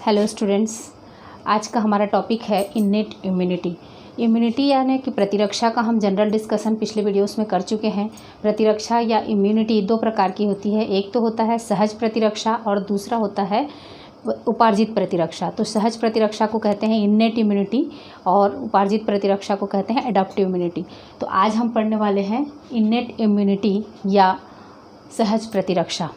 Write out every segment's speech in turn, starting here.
Hello students, आज का हमारा टॉपिक है इन्नेट इम्यूनिटी। इम्यूनिटी यानी कि प्रतिरक्षा का हम जनरल डिस्कशन पिछले वीडियोस में कर चुके हैं। प्रतिरक्षा या इम्यूनिटी दो प्रकार की होती है, एक तो होता है सहज प्रतिरक्षा और दूसरा होता है उपार्जित प्रतिरक्षा। तो सहज प्रतिरक्षा को कहते हैं इन्नेट इम्यूनिटी और उपार्जित प्रतिरक्षा को कहते हैं एडॉप्टिव इम्यूनिटी। तो आज हम पढ़ने वाले हैं इन्नेट इम्यूनिटी या सहज प्रतिरक्षा।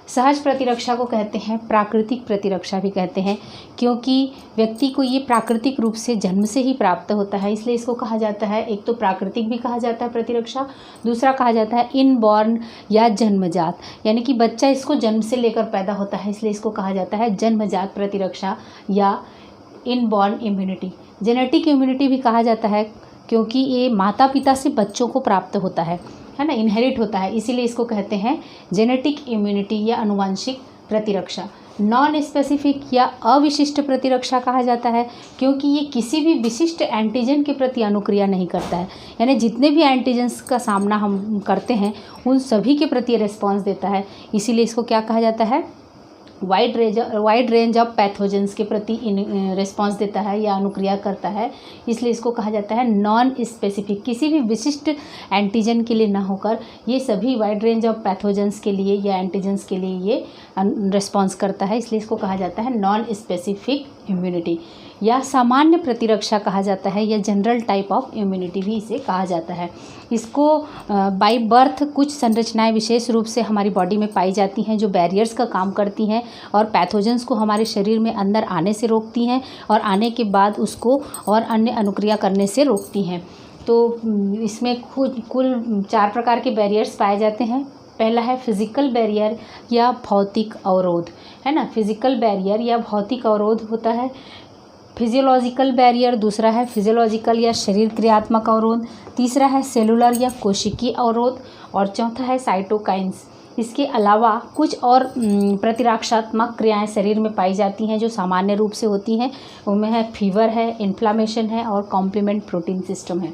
सहज प्रतिरक्षा को कहते हैं प्राकृतिक प्रतिरक्षा भी कहते हैं, क्योंकि व्यक्ति को ये प्राकृतिक रूप से जन्म से ही प्राप्त होता है, इसलिए इसको कहा जाता है, एक तो प्राकृतिक भी कहा जाता है प्रतिरक्षा, दूसरा कहा जाता है इनबॉर्न या जन्मजात, यानी कि बच्चा इसको जन्म से लेकर पैदा होता है, इसलिए इसको कहा जाता है जन्मजात प्रतिरक्षा या इनबॉर्न इम्यूनिटी। जेनेटिक इम्यूनिटी भी कहा जाता है, क्योंकि ये माता पिता से बच्चों को प्राप्त होता है ना, इनहेरिट होता है, इसीलिए इसको कहते हैं जेनेटिक इम्यूनिटी या आनुवंशिक प्रतिरक्षा। नॉन स्पेसिफिक या अविशिष्ट प्रतिरक्षा कहा जाता है, क्योंकि ये किसी भी विशिष्ट एंटीजन के प्रति अनुक्रिया नहीं करता है, यानी जितने भी एंटीजन्स का सामना हम करते हैं उन सभी के प्रति रिस्पॉन्स देता है, इसीलिए इसको क्या कहा जाता है, वाइड रेंज ऑफ पैथोजेंस के प्रति रिस्पॉन्स देता है या अनुक्रिया करता है, इसलिए इसको कहा जाता है नॉन स्पेसिफिक। किसी भी विशिष्ट एंटीजन के लिए ना होकर ये सभी वाइड रेंज ऑफ पैथोजेंस के लिए या एंटीजन्स के लिए ये रिस्पॉन्स करता है, इसलिए इसको कहा जाता है नॉन स्पेसिफिक इम्यूनिटी या सामान्य प्रतिरक्षा कहा जाता है, या जनरल टाइप ऑफ इम्यूनिटी भी इसे कहा जाता है। इसको बाय बर्थ कुछ संरचनाएं विशेष रूप से हमारी बॉडी में पाई जाती हैं जो बैरियर्स का काम करती हैं और पैथोजेंस को हमारे शरीर में अंदर आने से रोकती हैं और आने के बाद उसको और अन्य अनुक्रिया करने से रोकती हैं। तो इसमें कुल 4 प्रकार के बैरियर्स पाए जाते हैं। पहला है फिजिकल बैरियर या भौतिक अवरोध, है ना, फिजिकल बैरियर या भौतिक अवरोध होता है। फिजियोलॉजिकल बैरियर दूसरा है फिजियोलॉजिकल या शरीर क्रियात्मक अवरोध, तीसरा है सेलुलर या कोशिकीय अवरोध और चौथा है साइटोकाइंस। इसके अलावा कुछ और प्रतिरक्षात्मक क्रियाएं शरीर में पाई जाती हैं जो सामान्य रूप से होती हैं, उनमें है फीवर है, इन्फ्लामेशन है और कॉम्प्लीमेंट प्रोटीन सिस्टम है।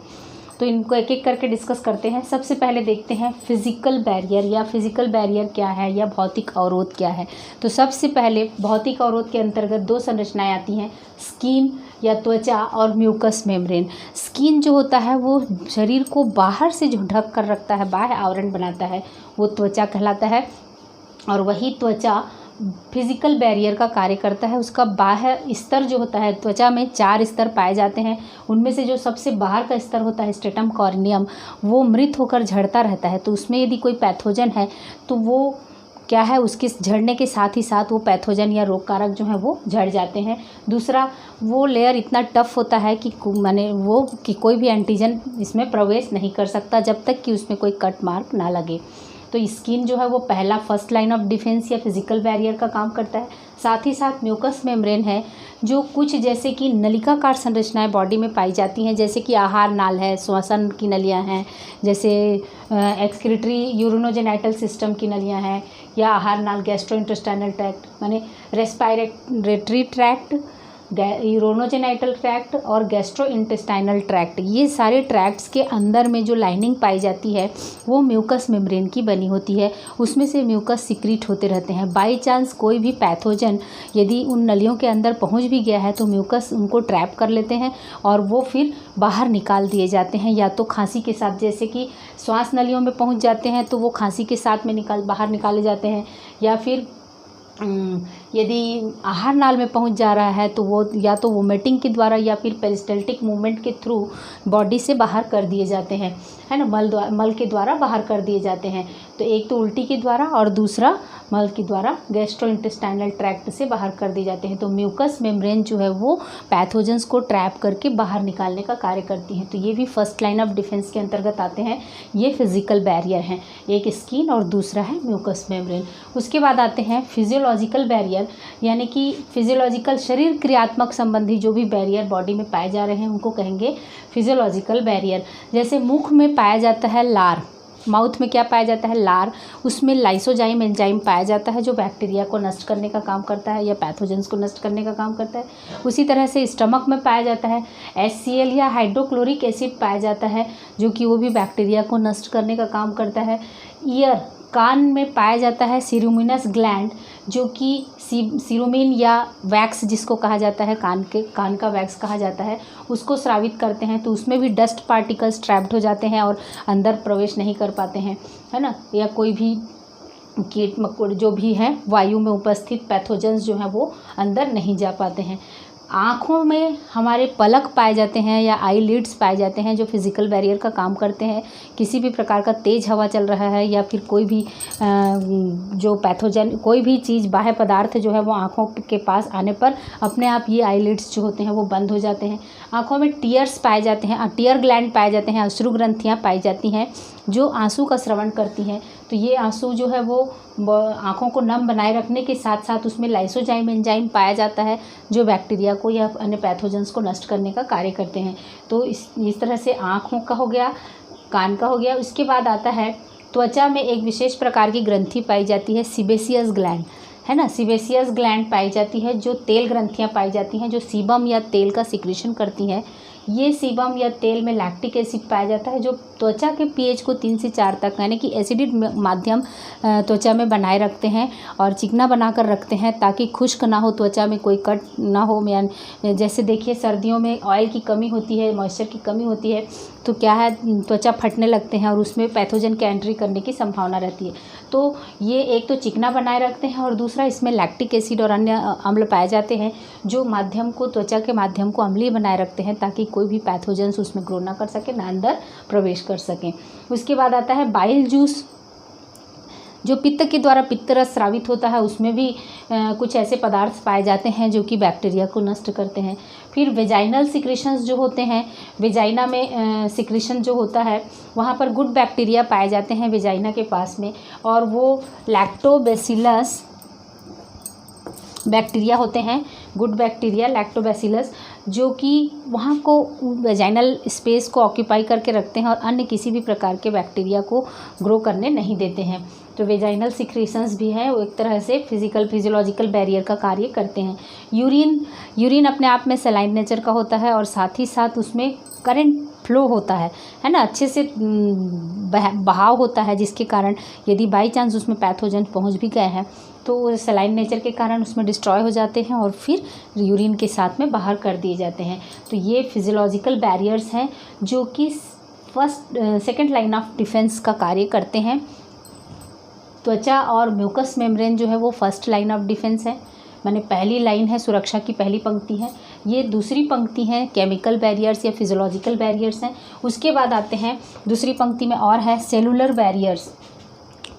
तो इनको एक एक करके डिस्कस करते हैं। सबसे पहले देखते हैं फिजिकल बैरियर या फिजिकल बैरियर क्या है या भौतिक अवरोध क्या है। तो सबसे पहले भौतिक अवरोध के अंतर्गत 2 संरचनाएं आती हैं, स्किन या त्वचा और म्यूकस मेम्ब्रेन। स्किन जो होता है वो शरीर को बाहर से जो ढक कर रखता है, बाह्य आवरण बनाता है, वो त्वचा कहलाता है, और वही त्वचा फिजिकल बैरियर का कार्य करता है। उसका बाह्य स्तर जो होता है, त्वचा में 4 स्तर पाए जाते हैं, उनमें से जो सबसे बाहर का स्तर होता है स्ट्रेटम कॉर्नियम, वो मृत होकर झड़ता रहता है। तो उसमें यदि कोई पैथोजन है तो वो क्या है, उसके झड़ने के साथ ही साथ वो पैथोजन या रोग कारक जो है वो झड़ जाते हैं। दूसरा, वो लेयर इतना टफ होता है कि माने वो कि कोई भी एंटीजन इसमें प्रवेश नहीं कर सकता जब तक कि उसमें कोई कट मार्क ना लगे। तो स्किन जो है वो पहला फर्स्ट लाइन ऑफ डिफेंस या फिजिकल बैरियर का काम करता है। साथ ही साथ म्यूकस मेम्ब्रेन है, जो कुछ जैसे कि नलिकाकार संरचनाएं बॉडी में पाई जाती हैं, जैसे कि आहार नाल है, श्वसन की नलियां हैं, जैसे एक्सक्रीटरी यूरिनोजेनाइटल सिस्टम की नलियां हैं, या आहार नाल, गैस्ट्रोइंटेस्टाइनल ट्रैक्ट माने रेस्पिरेटरी ट्रैक्ट, यूरिनोजेनाइटल ट्रैक्ट और गैस्ट्रोइंटेस्टाइनल ट्रैक्ट, ये सारे ट्रैक्ट्स के अंदर में जो लाइनिंग पाई जाती है वो म्यूकस मेम्ब्रेन की बनी होती है। उसमें से म्यूकस सिक्रीट होते रहते हैं। बाई चांस कोई भी पैथोजन यदि उन नलियों के अंदर पहुंच भी गया है तो म्यूकस उनको ट्रैप कर लेते हैं और वो फिर बाहर निकाल दिए जाते हैं, या तो खांसी के साथ, जैसे कि श्वास नलियों में पहुँच जाते हैं तो वो खांसी के साथ में बाहर निकाले जाते हैं, या फिर यदि आहार नाल में पहुंच जा रहा है तो वो या तो वोमिटिंग के द्वारा या फिर पेरिस्टल्टिक मूवमेंट के थ्रू बॉडी से बाहर कर दिए जाते हैं, है ना, मल के द्वारा बाहर कर दिए जाते हैं। तो एक तो उल्टी के द्वारा और दूसरा मल के द्वारा गैस्ट्रोइंटेस्टाइनल ट्रैक्ट से बाहर कर दिए जाते हैं। तो म्यूकस मेम्ब्रेन जो है वो पैथोजेंस को ट्रैप करके बाहर निकालने का कार्य करती हैं। तो ये भी फर्स्ट लाइन ऑफ डिफेंस के अंतर्गत आते हैं। ये फिजिकल बैरियर हैं, एक स्किन और दूसरा है म्यूकस मेम्ब्रेन। उसके बाद आते हैं फिजियोलॉजिकल बैरियर, यानी कि फिजियोलॉजिकल शरीर क्रियात्मक संबंधी जो भी बैरियर बॉडी में पाए जा रहे हैं उनको कहेंगे फिजियोलॉजिकल बैरियर। जैसे मुख में पाया जाता है लार, माउथ में क्या पाया जाता है, लार, उसमें लाइसोजाइम एंजाइम पाया जाता है जो बैक्टीरिया को नष्ट करने का काम करता है या पैथोजेंस को नष्ट करने का काम करता है। उसी तरह से स्टमक में पाया जाता है HCl या हाइड्रोक्लोरिक एसिड पाया जाता है जो कि वो भी बैक्टीरिया को नष्ट करने का काम करता है। ईयर, कान में पाया जाता है सिरुमिनस ग्लैंड, जो कि सिरुमिन या वैक्स जिसको कहा जाता है, कान का वैक्स कहा जाता है, उसको स्रावित करते हैं। तो उसमें भी डस्ट पार्टिकल्स ट्रैप्ड हो जाते हैं और अंदर प्रवेश नहीं कर पाते हैं, है ना। या कोई भी कीट मकोड़ जो भी हैं, वायु में उपस्थित पैथोजेंस जो हैं वो अंदर नहीं जा पाते हैं। आँखों में हमारे पलक पाए जाते हैं या आईलिड्स पाए जाते हैं, जो फिजिकल बैरियर का काम करते हैं। किसी भी प्रकार का तेज़ हवा चल रहा है या फिर कोई भी जो पैथोजन, कोई भी चीज़, बाह्य पदार्थ जो है वो आँखों के पास आने पर अपने आप ये आईलिड्स जो होते हैं वो बंद हो जाते हैं। आँखों में टीयर्स पाए जाते हैं, टीयर ग्लैंड पाए जाते हैं, अश्रु ग्रंथियाँ पाई जाती हैं जो आंसू का स्रवण करती हैं। तो ये आंसू जो है वो आँखों को नम बनाए रखने के साथ साथ उसमें लाइसोजाइम एंजाइम पाया जाता है, जो बैक्टीरिया को या अन्य पैथोजेंस को नष्ट करने का कार्य करते हैं। तो इस तरह से आँखों का हो गया, कान का हो गया। उसके बाद आता है त्वचा में एक विशेष प्रकार की ग्रंथि पाई जाती है, सीबेसियस ग्लैंड, है ना। सीबेसियस ग्लैंड पाई जाती है, जो तेल ग्रंथियाँ पाई जाती हैं, जो सीबम या तेल का सिक्रीशन करती हैं। ये सीबम या तेल में लैक्टिक एसिड पाया जाता है, जो त्वचा के पीएच को 3 से 4 तक, यानी कि एसिडिक माध्यम त्वचा में बनाए रखते हैं और चिकना बनाकर रखते हैं, ताकि खुश्क ना हो, त्वचा में कोई कट ना हो। जैसे देखिए सर्दियों में ऑयल की कमी होती है, मॉइस्चर की कमी होती है, तो क्या है, त्वचा फटने लगते हैं और उसमें पैथोजन के एंट्री करने की संभावना रहती है। तो ये एक तो चिकना बनाए रखते हैं और दूसरा इसमें लैक्टिक एसिड और अन्य अम्ल पाए जाते हैं, जो माध्यम को, त्वचा के माध्यम को अम्लीय बनाए रखते हैं, ताकि कोई भी पैथोजेंस उसमें ग्रो ना कर सके, ना अंदर प्रवेश कर सकें। उसके बाद आता है बाइल जूस, जो पित्त के द्वारा पित्त रस स्रावित होता है, उसमें भी कुछ ऐसे पदार्थ पाए जाते हैं जो कि बैक्टीरिया को नष्ट करते हैं। फिर वेजाइनल सिक्रेशंस जो होते हैं, वेजाइना में सिक्रेशन जो होता है, वहाँ पर गुड बैक्टीरिया पाए जाते हैं वेजाइना के पास में, और वो लैक्टोबैसिलस बैक्टीरिया होते हैं, गुड बैक्टीरिया लैक्टोबैसिलस, जो कि वहाँ को वेजाइनल स्पेस को ऑक्यूपाई करके रखते हैं और अन्य किसी भी प्रकार के बैक्टीरिया को ग्रो करने नहीं देते हैं। तो वेजाइनल सिक्रेशंस भी हैं, वो एक तरह से फिजियोलॉजिकल बैरियर का कार्य करते हैं। यूरिन अपने आप में सलाइन नेचर का होता है और साथ ही साथ उसमें करंट फ्लो होता है ना, अच्छे से बहाव होता है, जिसके कारण यदि बाई चांस उसमें पैथोजन पहुंच भी गए हैं तो सलाइन नेचर के कारण उसमें डिस्ट्रॉय हो जाते हैं और फिर यूरिन के साथ में बाहर कर दिए जाते हैं। तो ये फिजियोलॉजिकल बैरियर्स हैं जो कि सेकंड लाइन ऑफ डिफेंस का कार्य करते हैं। त्वचा और म्यूकस मेम्ब्रेन जो है वो फर्स्ट लाइन ऑफ डिफेंस है, माने पहली लाइन है, सुरक्षा की पहली पंक्ति है। ये दूसरी पंक्ति है केमिकल बैरियर्स या फिजियोलॉजिकल बैरियर्स हैं। उसके बाद आते हैं दूसरी पंक्ति में और है सेलुलर बैरियर्स,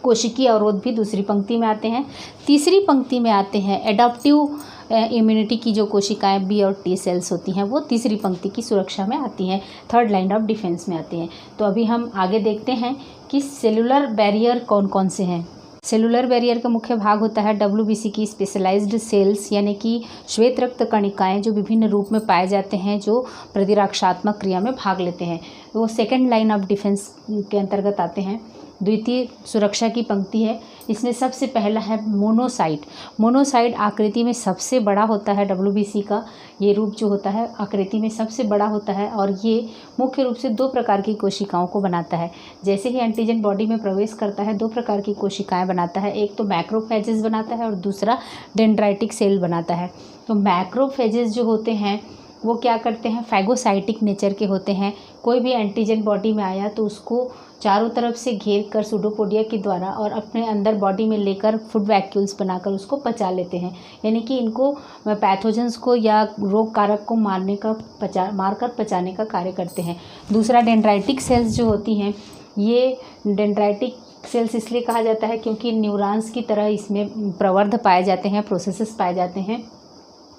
कोशिकीय अवरोध भी दूसरी पंक्ति में आते हैं। तीसरी पंक्ति में आते हैं एडाप्टिव इम्यूनिटी की जो कोशिकाएं बी और टी सेल्स होती हैं, वो तीसरी पंक्ति की सुरक्षा में आती हैं, थर्ड लाइन ऑफ डिफेंस में आती हैं। तो अभी हम आगे देखते हैं कि सेलुलर बैरियर कौन कौन से हैं। सेलुलर बैरियर का मुख्य भाग होता है WBC की स्पेशलाइज्ड सेल्स, यानी कि श्वेत रक्त कणिकाएं, जो विभिन्न रूप में पाए जाते हैं, जो प्रतिरक्षात्मक क्रिया में भाग लेते हैं। वो सेकंड लाइन ऑफ डिफेंस के अंतर्गत आते हैं। द्वितीय सुरक्षा की पंक्ति है, इसमें सबसे पहला है मोनोसाइट। मोनोसाइट आकृति में सबसे बड़ा होता है, WBC का ये रूप जो होता है आकृति में सबसे बड़ा होता है और ये मुख्य रूप से 2 प्रकार की कोशिकाओं को बनाता है। जैसे ही एंटीजन बॉडी में प्रवेश करता है 2 प्रकार की कोशिकाएं बनाता है, एक तो मैक्रोफेजेस बनाता है और दूसरा डेंड्राइटिक सेल बनाता है। तो मैक्रोफेजेस जो होते हैं वो क्या करते हैं, फैगोसाइटिक नेचर के होते हैं। कोई भी एंटीजन बॉडी में आया तो उसको चारों तरफ से घेर कर सूडोपोडिया के द्वारा और अपने अंदर बॉडी में लेकर फूड वैक्यूल्स बनाकर उसको पचा लेते हैं, यानी कि इनको पैथोजेंस को या रोग कारक को मारकर पचाने का कार्य करते हैं। दूसरा डेंड्राइटिक सेल्स जो होती हैं, ये डेंड्राइटिक सेल्स इसलिए कहा जाता है क्योंकि न्यूरॉन्स की तरह इसमें प्रवर्ध पाए जाते हैं, प्रोसेसेस पाए जाते हैं,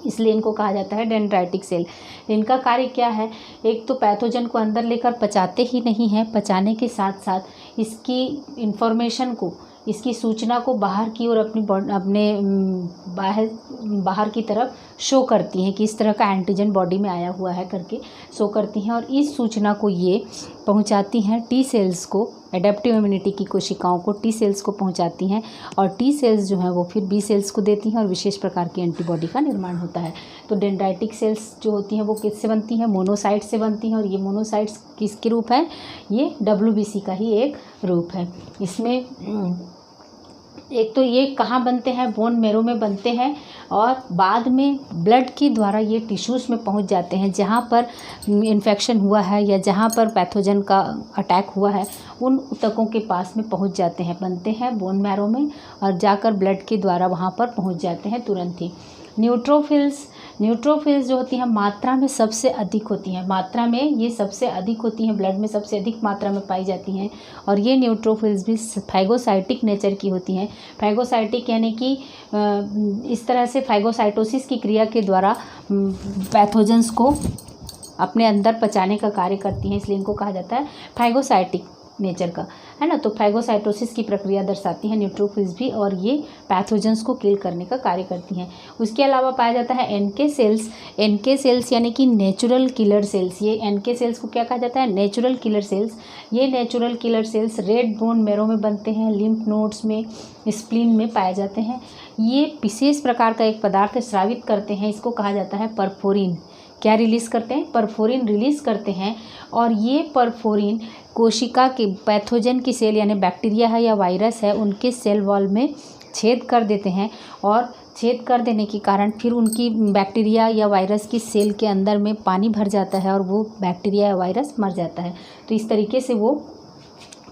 इसलिए इनको कहा जाता है डेंड्राइटिक सेल। इनका कार्य क्या है, एक तो पैथोजन को अंदर लेकर पचाते ही नहीं हैं, पचाने के साथ साथ इसकी इंफॉर्मेशन को, इसकी सूचना को बाहर की ओर अपने बाहर की तरफ शो करती हैं कि इस तरह का एंटीजन बॉडी में आया हुआ है करके शो करती हैं और इस सूचना को ये पहुंचाती हैं टी सेल्स को, एडेप्टिव इम्यूनिटी की कोशिकाओं को टी सेल्स को पहुंचाती हैं और टी सेल्स जो हैं वो फिर बी सेल्स को देती हैं और विशेष प्रकार की एंटीबॉडी का निर्माण होता है। तो डेंड्राइटिक सेल्स जो होती हैं वो किससे बनती हैं, मोनोसाइट से बनती हैं और ये मोनोसाइट्स किसके रूप है, ये WBC का ही एक रूप है। इसमें एक तो ये कहाँ बनते हैं, बोन मैरो में बनते हैं, और बाद में ब्लड के द्वारा ये टिश्यूज़ में पहुंच जाते हैं। जहाँ पर इन्फेक्शन हुआ है या जहाँ पर पैथोजन का अटैक हुआ है उन ऊतकों के पास में पहुंच जाते हैं, बनते हैं बोन मैरो में और जाकर ब्लड के द्वारा वहाँ पर पहुँच जाते हैं तुरंत ही। न्यूट्रोफिल्स जो होती हैं मात्रा में सबसे अधिक होती हैं, मात्रा में ये सबसे अधिक होती हैं, ब्लड में सबसे अधिक मात्रा में पाई जाती हैं। और ये न्यूट्रोफिल्स भी फैगोसाइटिक नेचर की होती हैं। फैगोसाइटिक यानी कि इस तरह से फैगोसाइटोसिस की क्रिया के द्वारा पैथोजेंस को अपने अंदर पचाने का कार्य करती हैं, इसलिए इनको कहा जाता है फैगोसाइटिक नेचर का, है ना। तो फैगोसाइटोसिस की प्रक्रिया दर्शाती हैं न्यूट्रोफिल्स भी, और ये पैथोजेंस को किल करने का कार्य करती हैं। उसके अलावा पाया जाता है एनके सेल्स यानी कि नेचुरल किलर सेल्स। ये एनके सेल्स को क्या कहा जाता है, नेचुरल किलर सेल्स। ये natural killer cells red bone marrow में बनते हैं, लिम्फ नोड्स में, स्प्लीन में पाए जाते हैं। ये विशेष प्रकार का एक पदार्थ स्रावित करते हैं, इसको कहा जाता है परफोरिन। क्या रिलीज़ करते हैं, परफोरिन रिलीज़ करते हैं। और ये परफोरिन कोशिका के पैथोजन की सेल यानी बैक्टीरिया है या वायरस है उनके सेल वॉल में छेद कर देते हैं, और छेद कर देने के कारण फिर उनकी बैक्टीरिया या वायरस की सेल के अंदर में पानी भर जाता है और वो बैक्टीरिया या वायरस मर जाता है। तो इस तरीके से वो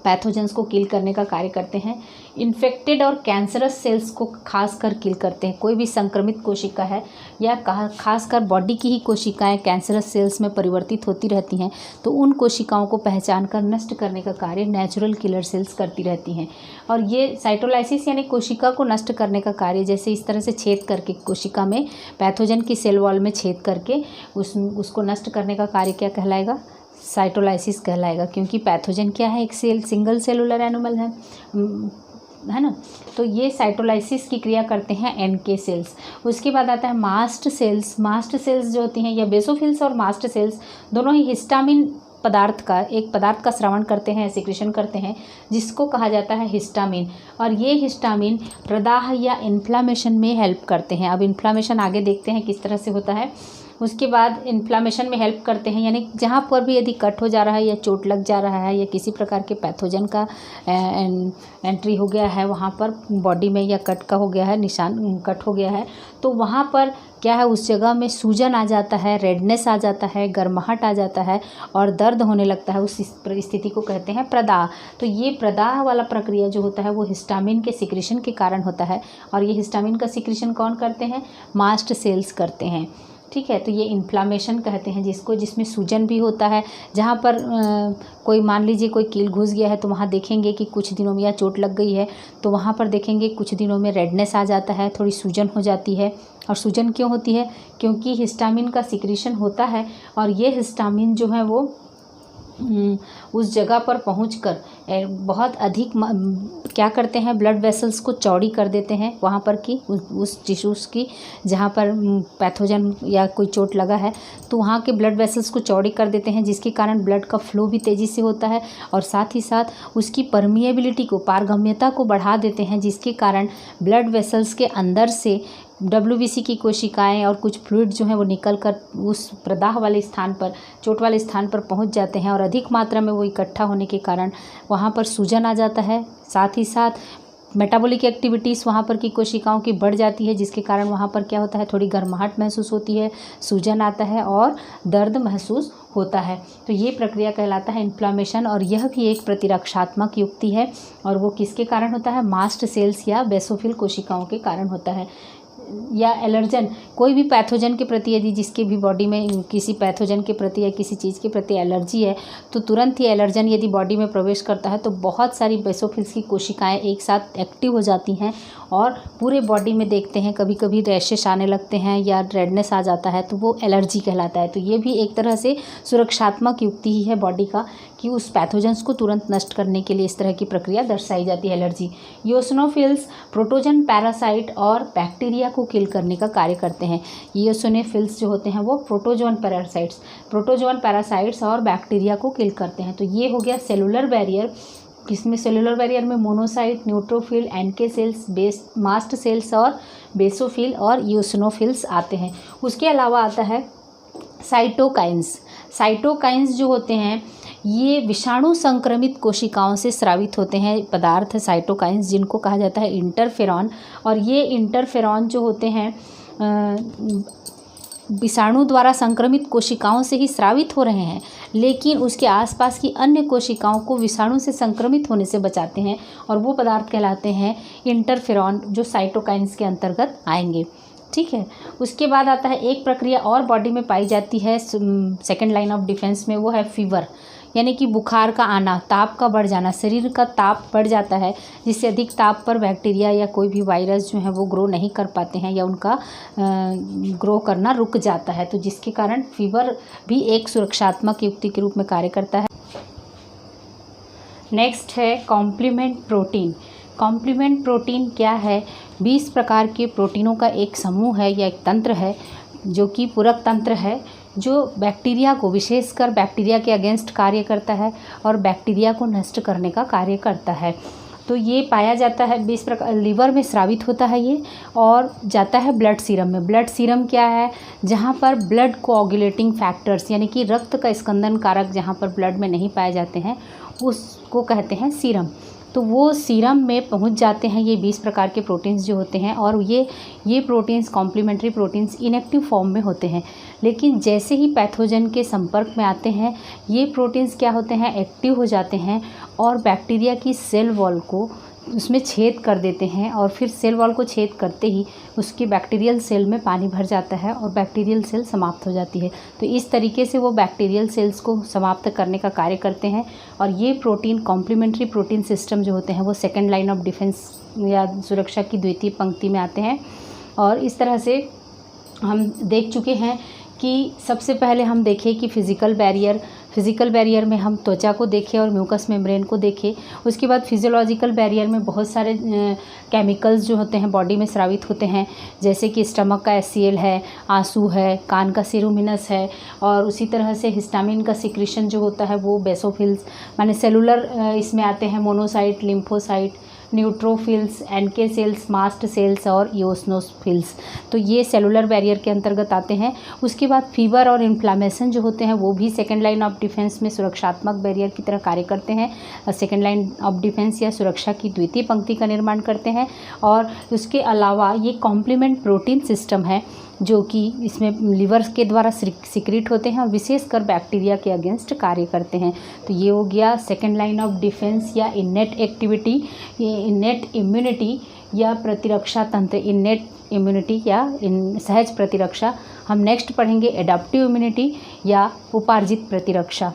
पैथोजेंस को किल करने का कार्य करते हैं। इन्फेक्टेड और कैंसरस सेल्स को खासकर किल करते हैं। कोई भी संक्रमित कोशिका है या खासकर बॉडी की ही कोशिकाएं कैंसरस सेल्स में परिवर्तित होती रहती हैं, तो उन कोशिकाओं को पहचान कर नष्ट करने का कार्य नेचुरल किलर सेल्स करती रहती हैं। और ये साइटोलाइसिस यानी कोशिका को नष्ट करने का कार्य, जैसे इस तरह से छेद करके कोशिका में पैथोजन की सेल वॉल में छेद करके उसको नष्ट करने का कार्य क्या कहलाएगा, साइटोलाइसिस कहलाएगा। क्योंकि पैथोजन क्या है, एक सिंगल सेलुलर एनिमल है ना। तो ये साइटोलाइसिस की क्रिया करते हैं एनके सेल्स। उसके बाद आता है मास्ट सेल्स जो होती हैं, या बेसोफिल्स और मास्ट सेल्स दोनों ही हिस्टामिन एक पदार्थ का स्रावन करते हैं, सिक्रेशन करते हैं, जिसको कहा जाता है हिस्टामिन। और ये हिस्टामिन प्रदाह या इन्फ्लामेशन में हेल्प करते हैं। अब इन्फ्लामेशन आगे देखते हैं किस तरह से होता है। उसके बाद इन्फ्लामेशन में हेल्प करते हैं, यानी जहाँ पर भी यदि कट हो जा रहा है या चोट लग जा रहा है या किसी प्रकार के पैथोजन का एंट्री हो गया है वहाँ पर बॉडी में, या कट का हो गया है, निशान कट हो गया है, तो वहाँ पर क्या है, उस जगह में सूजन आ जाता है, रेडनेस आ जाता है, गर्माहट आ जाता है और दर्द होने लगता है। उस स्थिति को कहते हैं प्रदाह। तो ये प्रदाह वाला प्रक्रिया जो होता है वो हिस्टामिन के सिक्रेशन के कारण होता है। और ये हिस्टामिन का सिक्रेशन कौन करते हैं, मास्ट सेल्स करते हैं। ठीक है, तो ये इन्फ्लामेशन कहते हैं जिसमें सूजन भी होता है। जहाँ पर कोई मान लीजिए कोई कील घुस गया है तो वहाँ देखेंगे कि कुछ दिनों में, या चोट लग गई है तो वहाँ पर देखेंगे कुछ दिनों में रेडनेस आ जाता है, थोड़ी सूजन हो जाती है। और सूजन क्यों होती है, क्योंकि हिस्टामिन का सिक्रेशन होता है, और ये हिस्टामिन जो है वो उस जगह पर पहुंचकर बहुत अधिक क्या करते हैं, ब्लड वेसल्स को चौड़ी कर देते हैं वहाँ पर की उस टिश्यूज़ की जहाँ पर पैथोजन या कोई चोट लगा है, तो वहाँ के ब्लड वेसल्स को चौड़ी कर देते हैं, जिसके कारण ब्लड का फ्लो भी तेज़ी से होता है। और साथ ही साथ उसकी परमिएबिलिटी को, पारगम्यता को बढ़ा देते हैं, जिसके कारण ब्लड वेसल्स के अंदर से WBC की कोशिकाएं और कुछ फ्लूइड जो हैं वो निकल कर उस प्रदाह वाले स्थान पर, चोट वाले स्थान पर पहुंच जाते हैं, और अधिक मात्रा में वो इकट्ठा होने के कारण वहाँ पर सूजन आ जाता है। साथ ही साथ मेटाबॉलिक एक्टिविटीज़ वहाँ पर की कोशिकाओं की बढ़ जाती है, जिसके कारण वहाँ पर क्या होता है, थोड़ी गर्माहट महसूस होती है, सूजन आता है और दर्द महसूस होता है। तो ये प्रक्रिया कहलाता है इन्फ्लामेशन, और यह भी एक प्रतिरक्षात्मक युक्ति है। और वो किसके कारण होता है, मास्ट सेल्स या बेसोफिल कोशिकाओं के कारण होता है। या एलर्जन, कोई भी पैथोजन के प्रति यदि जिसके भी बॉडी में किसी पैथोजन के प्रति या किसी चीज़ के प्रति एलर्जी है, तो तुरंत ही एलर्जन यदि बॉडी में प्रवेश करता है तो बहुत सारी बेसोफिल्स की कोशिकाएं एक साथ एक्टिव हो जाती हैं और पूरे बॉडी में देखते हैं कभी कभी रैशेस आने लगते हैं या रेडनेस आ जाता है, तो वो एलर्जी कहलाता है। तो ये भी एक तरह से सुरक्षात्मक युक्ति ही है बॉडी का कि उस पैथोजेंस को तुरंत नष्ट करने के लिए इस तरह की प्रक्रिया दर्शाई जाती है, एलर्जी। ईओसिनोफिल्स प्रोटोजन पैरासाइट और बैक्टीरिया को किल करने का कार्य करते हैं। ईओसिनोफिल्स जो होते हैं वो प्रोटोजोन पैरासाइट्स और बैक्टीरिया को किल करते हैं। तो ये हो गया सेलुलर बैरियर, जिसमें सेलुलर बैरियर में monocyte, neutrophil, NK cells, mast cells और बेसोफिल और ईओसिनोफिल्स आते हैं। उसके अलावा आता है साइटोकाइंस जो होते हैं ये विषाणु संक्रमित कोशिकाओं से स्रावित होते हैं पदार्थ साइटोकाइंस, जिनको कहा जाता है इंटरफेरॉन। और ये इंटरफेरॉन जो होते हैं विषाणु द्वारा संक्रमित कोशिकाओं से ही स्रावित हो रहे हैं, लेकिन उसके आसपास की अन्य कोशिकाओं को विषाणु से संक्रमित होने से बचाते हैं, और वो पदार्थ कहलाते हैं इंटरफेरॉन, जो साइटोकाइंस के अंतर्गत आएंगे। ठीक है। उसके बाद आता है एक प्रक्रिया और बॉडी में पाई जाती है सेकेंड लाइन ऑफ डिफेंस में, वो है फीवर, यानी कि बुखार का आना, ताप का बढ़ जाना, शरीर का ताप बढ़ जाता है, जिससे अधिक ताप पर बैक्टीरिया या कोई भी वायरस जो है वो ग्रो नहीं कर पाते हैं या उनका ग्रो करना रुक जाता है, तो जिसके कारण फीवर भी एक सुरक्षात्मक युक्ति के रूप में कार्य करता है। नेक्स्ट है कॉम्प्लीमेंट प्रोटीन। कॉम्प्लीमेंट प्रोटीन क्या है? 20 प्रकार के प्रोटीनों का एक समूह है या एक तंत्र है, जो कि पूरक तंत्र है, जो बैक्टीरिया को, विशेषकर बैक्टीरिया के अगेंस्ट कार्य करता है और बैक्टीरिया को नष्ट करने का कार्य करता है। तो ये पाया जाता है 20 प्रकार, लीवर में स्रावित होता है ये, और जाता है ब्लड सीरम में। ब्लड सीरम क्या है? जहाँ पर ब्लड कोआगुलेटिंग फैक्टर्स, यानी कि रक्त का स्कंदन कारक जहाँ पर ब्लड में नहीं पाए जाते हैं, उसको कहते हैं सीरम। तो वो सीरम में पहुंच जाते हैं ये 20 प्रकार के प्रोटीन्स जो होते हैं, और ये proteins, complementary proteins, inactive form में होते हैं। लेकिन जैसे ही पैथोजन के संपर्क में आते हैं, ये प्रोटीन्स क्या होते हैं? एक्टिव हो जाते हैं और बैक्टीरिया की सेल वॉल को उसमें छेद कर देते हैं, और फिर सेल वॉल को छेद करते ही उसकी बैक्टीरियल सेल में पानी भर जाता है और बैक्टीरियल सेल समाप्त हो जाती है। तो इस तरीके से वो बैक्टीरियल सेल्स को समाप्त करने का कार्य करते हैं, और ये प्रोटीन, कॉम्प्लीमेंट्री प्रोटीन सिस्टम जो होते हैं, वो सेकेंड लाइन ऑफ डिफेंस या सुरक्षा की द्वितीय पंक्ति में आते हैं। और इस तरह से हम देख चुके हैं कि सबसे पहले हम देखें कि फिज़िकल बैरियर में हम त्वचा को देखें और म्यूकस मेम्ब्रेन को देखें। उसके बाद फिजियोलॉजिकल बैरियर में बहुत सारे केमिकल्स जो होते हैं बॉडी में स्रावित होते हैं, जैसे कि स्टमक का HCl है, आंसू है, कान का सेरोमिनस है, और उसी तरह से हिस्टामिन का सिक्रीशन जो होता है वो बेसोफिल्स, माने सेलुलर इसमें आते हैं, monocyte, lymphocyte, neutrophils, NK cells, mast cells और इओसिनोफिल्स। तो ये सेलुलर बैरियर के अंतर्गत आते हैं। उसके बाद फीवर और इन्फ्लामेशन जो होते हैं वो भी सेकेंड लाइन ऑफ डिफेंस में सुरक्षात्मक बैरियर की तरह कार्य करते हैं, सेकेंड लाइन ऑफ डिफेंस या सुरक्षा की द्वितीय पंक्ति का निर्माण करते हैं। और उसके अलावा ये कॉम्प्लीमेंट प्रोटीन सिस्टम है, जो कि इसमें लिवर के द्वारा सिक्रीट होते हैं और विशेषकर बैक्टीरिया के अगेंस्ट कार्य करते हैं। तो ये हो गया सेकेंड लाइन ऑफ डिफेंस या इनेट एक्टिविटी, इनेट इम्यूनिटी या प्रतिरक्षा तंत्र, इनेट इम्यूनिटी या सहज प्रतिरक्षा। हम नेक्स्ट पढ़ेंगे एडाप्टिव इम्यूनिटी या उपार्जित प्रतिरक्षा।